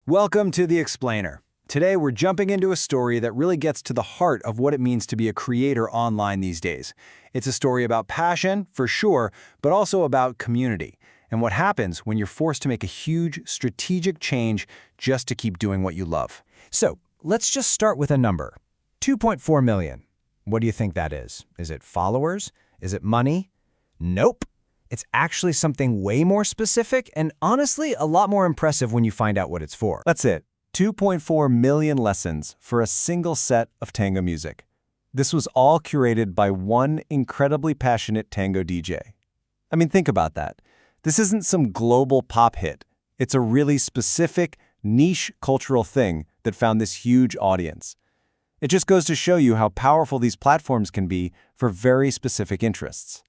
Welcome to The Explainer. Today we're jumping into a story that really gets to the heart of what it means to be a creator online these days. It's a story about passion, for sure, but also about community, and what happens when you're forced to make a huge, strategic change just to keep doing what you love. So, let's just start with a number. 2.4 million. What do you think that is? Is it followers? Is it money? Nope. It's actually something way more specific and honestly a lot more impressive when you find out what it's for. That's it. 2.4 million lessons for a single set of tango music. This was all curated by one incredibly passionate tango DJ. I mean, think about that. This isn't some global pop hit. It's a really specific, niche cultural thing that found this huge audience. It just goes to show you how powerful these platforms can be for very specific interests.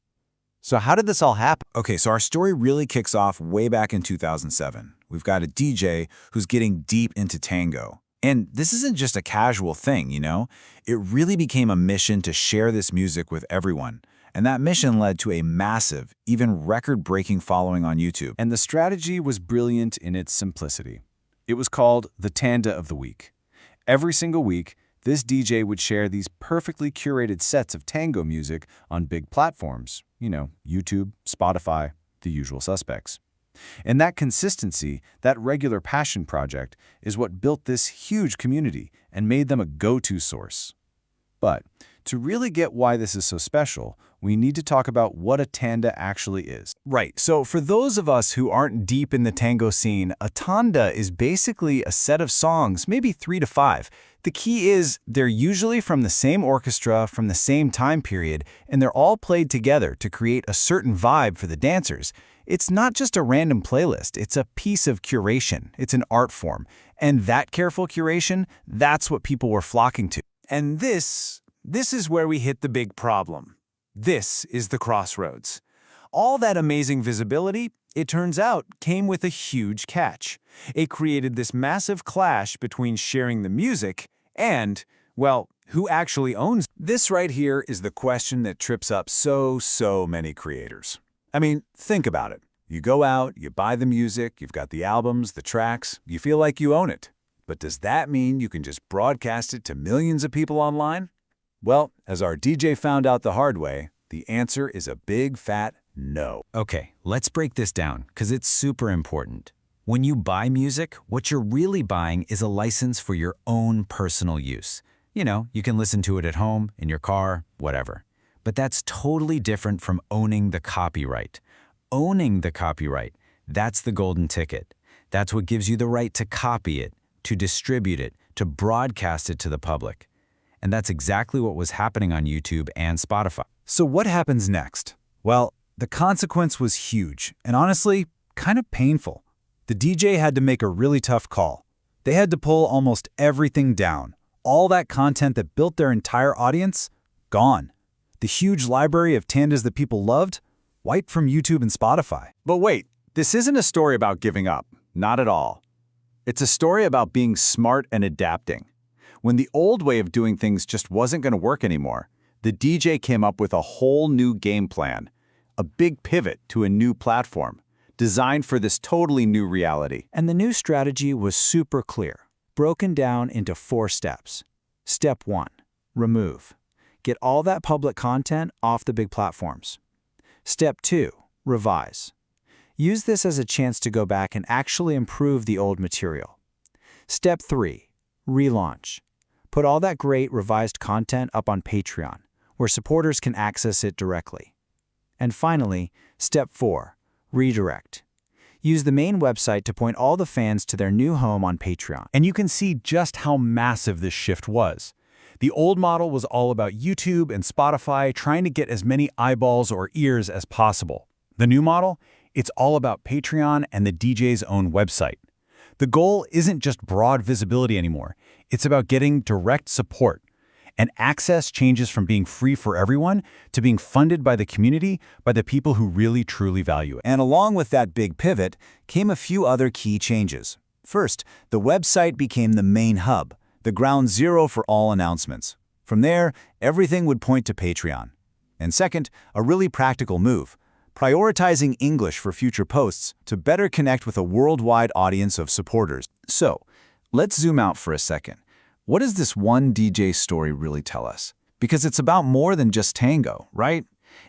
So how did this all happen? Okay, so our story really kicks off way back in 2007. We've got a DJ who's getting deep into tango. And this isn't just a casual thing, you know? It really became a mission to share this music with everyone. And that mission led to a massive, even record-breaking following on YouTube. And the strategy was brilliant in its simplicity. It was called the Tanda of the Week. Every single week, this DJ would share these perfectly curated sets of tango music on big platforms, YouTube, Spotify, the usual suspects. And that consistency, that regular passion project, is what built this huge community and made them a go-to source. But to really get why this is so special, we need to talk about what a tanda actually is. Right, so for those of us who aren't deep in the tango scene, a tanda is basically a set of songs, maybe 3 to 5. The key is they're usually from the same orchestra, from the same time period, and they're all played together to create a certain vibe for the dancers. It's not just a random playlist, it's a piece of curation. It's an art form. And that careful curation, that's what people were flocking to. And this is where we hit the big problem. This is the crossroads. All that amazing visibility, it turns out, came with a huge catch. It created this massive clash between sharing the music and, well, who actually owns it? This right here is the question that trips up so many creators. I mean, think about it. You go out, you buy the music, you've got the albums, the tracks, you feel like you own it. But does that mean you can just broadcast it to millions of people online? Well, as our DJ found out the hard way, the answer is a big fat no. Okay, let's break this down because it's super important. When you buy music, what you're really buying is a license for your own personal use. You can listen to it at home, in your car, whatever. But that's totally different from owning the copyright. Owning the copyright, that's the golden ticket. That's what gives you the right to copy it, to distribute it, to broadcast it to the public. And that's exactly what was happening on YouTube and Spotify. So what happens next? Well, the consequence was huge, and honestly, kind of painful. The DJ had to make a really tough call. They had to pull almost everything down. All that content that built their entire audience, gone. The huge library of tandas that people loved, wiped from YouTube and Spotify. But wait, this isn't a story about giving up. Not at all. It's a story about being smart and adapting. When the old way of doing things just wasn't going to work anymore, the DJ came up with a whole new game plan, a big pivot to a new platform, designed for this totally new reality. And the new strategy was super clear, broken down into 4 steps. Step 1, remove. Get all that public content off the big platforms. Step 2, revise. Use this as a chance to go back and actually improve the old material. Step 3, relaunch. Put all that great revised content up on Patreon, where supporters can access it directly. And finally, Step 4, redirect. Use the main website to point all the fans to their new home on Patreon. And you can see just how massive this shift was. The old model was all about YouTube and Spotify trying to get as many eyeballs or ears as possible. The new model? It's all about Patreon and the DJ's own website. The goal isn't just broad visibility anymore. It's about getting direct support. And access changes from being free for everyone to being funded by the community, by the people who really truly value it. And along with that big pivot came a few other key changes. First, the website became the main hub, the ground zero for all announcements. From there, everything would point to Patreon. And second, a really practical move. prioritizing English for future posts to better connect with a worldwide audience of supporters. So, let's zoom out for a second. What does this one DJ story really tell us? Because it's about more than just tango, right?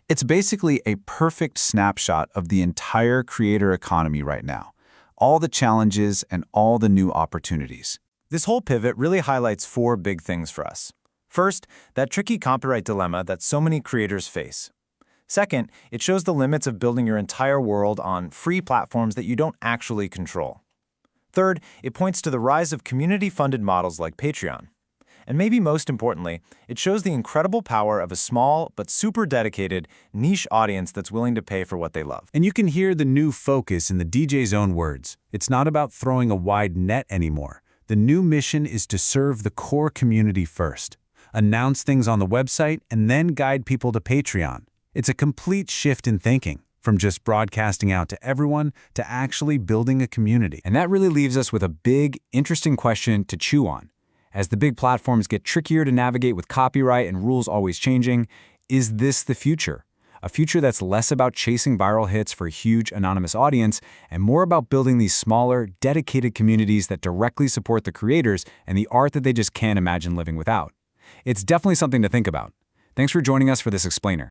It's basically a perfect snapshot of the entire creator economy right now. All the challenges and all the new opportunities. This whole pivot really highlights 4 big things for us. First, that tricky copyright dilemma that so many creators face. Second, it shows the limits of building your entire world on free platforms that you don't actually control. Third, it points to the rise of community-funded models like Patreon. And maybe most importantly, it shows the incredible power of a small but super dedicated niche audience that's willing to pay for what they love. And you can hear the new focus in the DJ's own words. It's not about throwing a wide net anymore. The new mission is to serve the core community first, announce things on the website, and then guide people to Patreon. It's a complete shift in thinking, from just broadcasting out to everyone to actually building a community. And that really leaves us with a big, interesting question to chew on. As the big platforms get trickier to navigate with copyright and rules always changing, is this the future? A future that's less about chasing viral hits for a huge anonymous audience and more about building these smaller, dedicated communities that directly support the creators and the art that they just can't imagine living without. It's definitely something to think about. Thanks for joining us for this explainer.